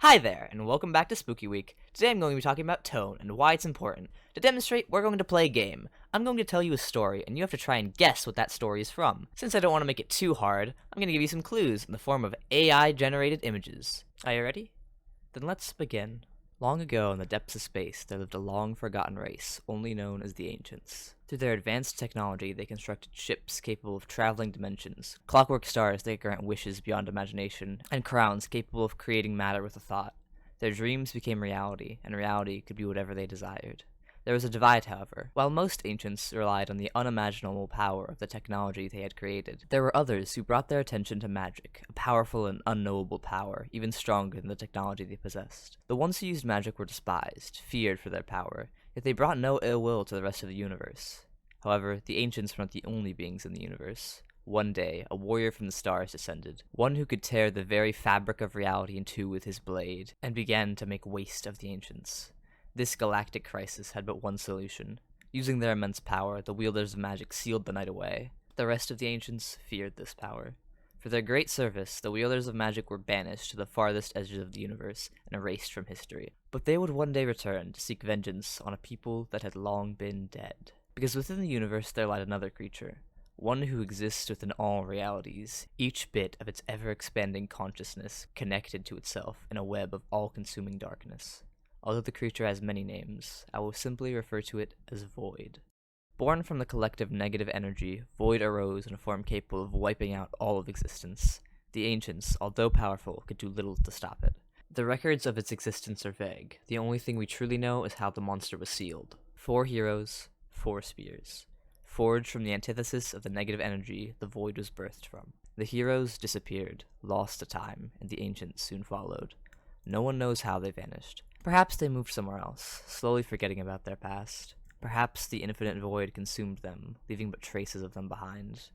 Hi there, and welcome back to Spooky Week. Today I'm going to be talking about tone and why it's important. To demonstrate, we're going to play a game. I'm going to tell you a story, and you have to try and guess what that story is from. Since I don't want to make it too hard, I'm going to give you some clues in the form of AI-generated images. Are you ready? Then let's begin. Long ago, in the depths of space, there lived a long-forgotten race, only known as the Ancients. Through their advanced technology, they constructed ships capable of traveling dimensions, clockwork stars that grant wishes beyond imagination, and crowns capable of creating matter with a thought. Their dreams became reality, and reality could be whatever they desired. There was a divide, however. While most ancients relied on the unimaginable power of the technology they had created, there were others who brought their attention to magic, a powerful and unknowable power, even stronger than the technology they possessed. The ones who used magic were despised, feared for their power, yet they brought no ill will to the rest of the universe. However, the ancients were not the only beings in the universe. One day, a warrior from the stars descended, one who could tear the very fabric of reality in two with his blade, and began to make waste of the ancients. This galactic crisis had but one solution. Using their immense power, the wielders of magic sealed the night away. The rest of the ancients feared this power. For their great service, the wielders of magic were banished to the farthest edges of the universe and erased from history. But they would one day return to seek vengeance on a people that had long been dead. Because within the universe there lied another creature, one who exists within all realities, each bit of its ever-expanding consciousness connected to itself in a web of all-consuming darkness. Although the creature has many names, I will simply refer to it as Void. Born from the collective negative energy, Void arose in a form capable of wiping out all of existence. The ancients, although powerful, could do little to stop it. The records of its existence are vague. The only thing we truly know is how the monster was sealed. 4 heroes, 4 spears. Forged from the antithesis of the negative energy the Void was birthed from. The heroes disappeared, lost to time, and the ancients soon followed. No one knows how they vanished. Perhaps they moved somewhere else, slowly forgetting about their past. Perhaps the infinite void consumed them, leaving but traces of them behind.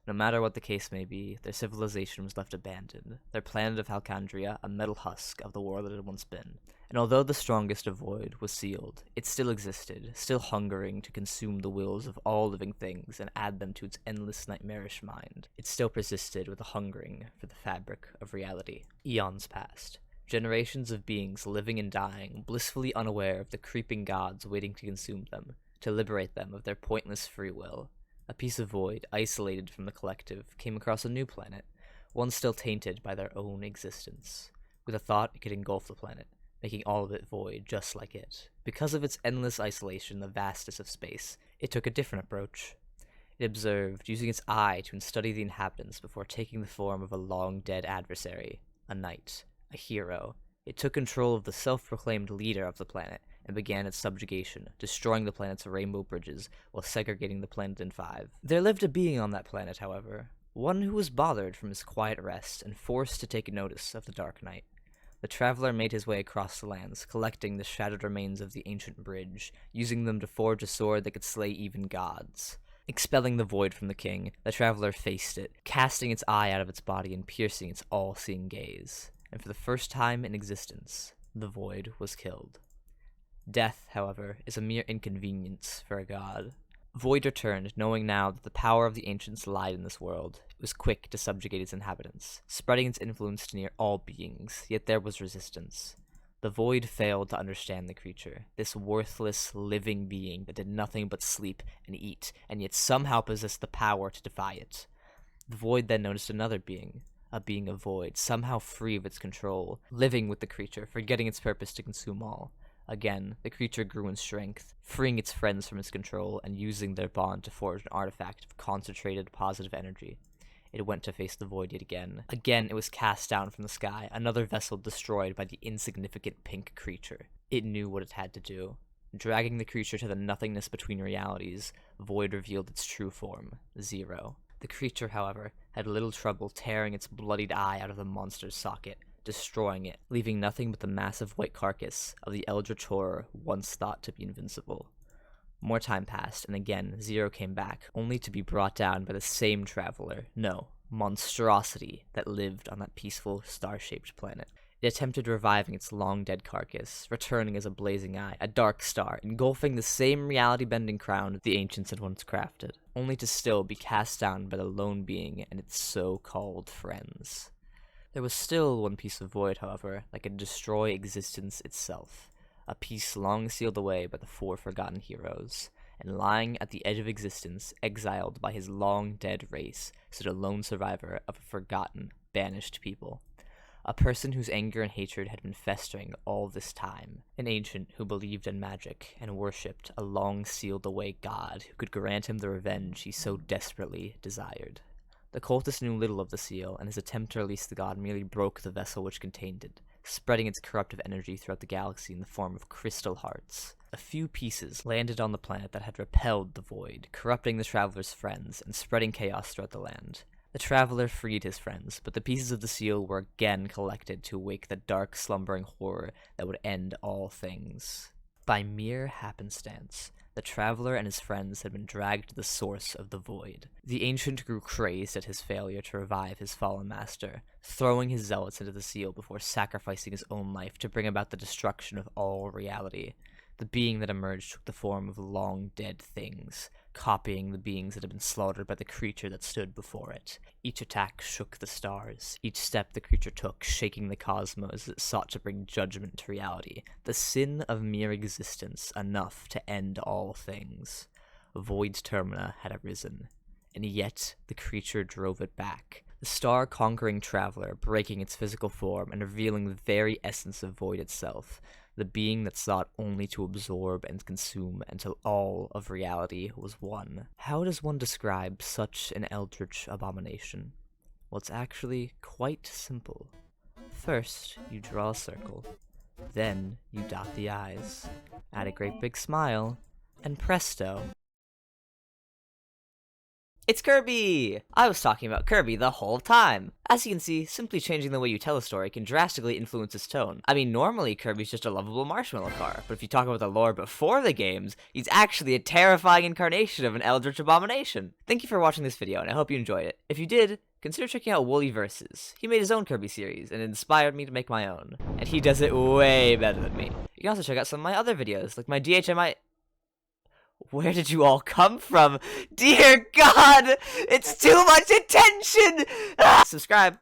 No matter what the case may be, their civilization was left abandoned, their planet of Halcandria a metal husk of the world it had once been. And although the strongest of void was sealed, it still existed, still hungering to consume the wills of all living things and add them to its endless nightmarish mind. It still persisted with a hungering for the fabric of reality. Eons passed. Generations of beings living and dying, blissfully unaware of the creeping gods waiting to consume them, to liberate them of their pointless free will. A piece of void, isolated from the collective, came across a new planet, one still tainted by their own existence. With a thought, it could engulf the planet, making all of it void just like it. Because of its endless isolation, the vastness of space, it took a different approach. It observed, using its eye to study the inhabitants before taking the form of a long-dead adversary, a knight. A hero. It took control of the self-proclaimed leader of the planet and began its subjugation, destroying the planet's rainbow bridges while segregating the planet in 5. There lived a being on that planet, however, one who was bothered from his quiet rest and forced to take notice of the Dark Knight. The traveler made his way across the lands, collecting the shattered remains of the ancient bridge, using them to forge a sword that could slay even gods. Expelling the void from the king, the traveler faced it, casting its eye out of its body and piercing its all-seeing gaze. And for the first time in existence, the void was killed. Death, however, is a mere inconvenience for a god. Void returned, knowing now that the power of the ancients lied in this world. It was quick to subjugate its inhabitants, spreading its influence to near all beings, yet there was resistance. The void failed to understand the creature, this worthless, living being that did nothing but sleep and eat, and yet somehow possessed the power to defy it. The void then noticed another being, a being of void, somehow free of its control, living with the creature, forgetting its purpose to consume all. Again, the creature grew in strength, freeing its friends from its control and using their bond to forge an artifact of concentrated positive energy. It went to face the void yet again. Again, it was cast down from the sky, another vessel destroyed by the insignificant pink creature. It knew what it had to do. Dragging the creature to the nothingness between realities, Void revealed its true form, Zero. The creature, however, had little trouble tearing its bloodied eye out of the monster's socket, destroying it, leaving nothing but the massive white carcass of the eldritch horror once thought to be invincible. More time passed, and again Zero came back, only to be brought down by the same traveler, no, monstrosity that lived on that peaceful, star-shaped planet. It attempted reviving its long-dead carcass, returning as a blazing eye, a dark star, engulfing the same reality-bending crown the ancients had once crafted, only to still be cast down by the lone being and its so-called friends. There was still one piece of void, however, that could destroy existence itself. A piece long sealed away by the 4 forgotten heroes. And lying at the edge of existence, exiled by his long-dead race, stood a lone survivor of a forgotten, banished people. A person whose anger and hatred had been festering all this time. An ancient who believed in magic and worshipped a long-sealed-away god who could grant him the revenge he so desperately desired. The cultist knew little of the seal, and his attempt to release the god merely broke the vessel which contained it, spreading its corruptive energy throughout the galaxy in the form of crystal hearts. A few pieces landed on the planet that had repelled the void, corrupting the traveler's friends and spreading chaos throughout the land. The traveler freed his friends, but the pieces of the seal were again collected to awake the dark, slumbering horror that would end all things. By mere happenstance, the traveler and his friends had been dragged to the source of the void. The ancient grew crazed at his failure to revive his fallen master, throwing his zealots into the seal before sacrificing his own life to bring about the destruction of all reality. The being that emerged took the form of long-dead things, copying the beings that had been slaughtered by the creature that stood before it. Each attack shook the stars. Each step the creature took, shaking the cosmos as it sought to bring judgment to reality. The sin of mere existence, enough to end all things. Void's Termina had arisen, and yet the creature drove it back. The star-conquering traveler, breaking its physical form and revealing the very essence of Void itself. The being that sought only to absorb and consume until all of reality was one. How does one describe such an eldritch abomination? Well, it's actually quite simple. First, you draw a circle. Then, you dot the I's. Add a great big smile, and presto. It's Kirby! I was talking about Kirby the whole time. As you can see, simply changing the way you tell a story can drastically influence its tone. I mean, normally Kirby's just a lovable marshmallow car, but if you talk about the lore before the games, he's actually a terrifying incarnation of an eldritch abomination. Thank you for watching this video, and I hope you enjoyed it. If you did, consider checking out WoolieVersus. He made his own Kirby series, and it inspired me to make my own. And he does it way better than me. You can also check out some of my other videos, like my DHMI... Where did you all come from? Dear God! It's too much attention! Subscribe!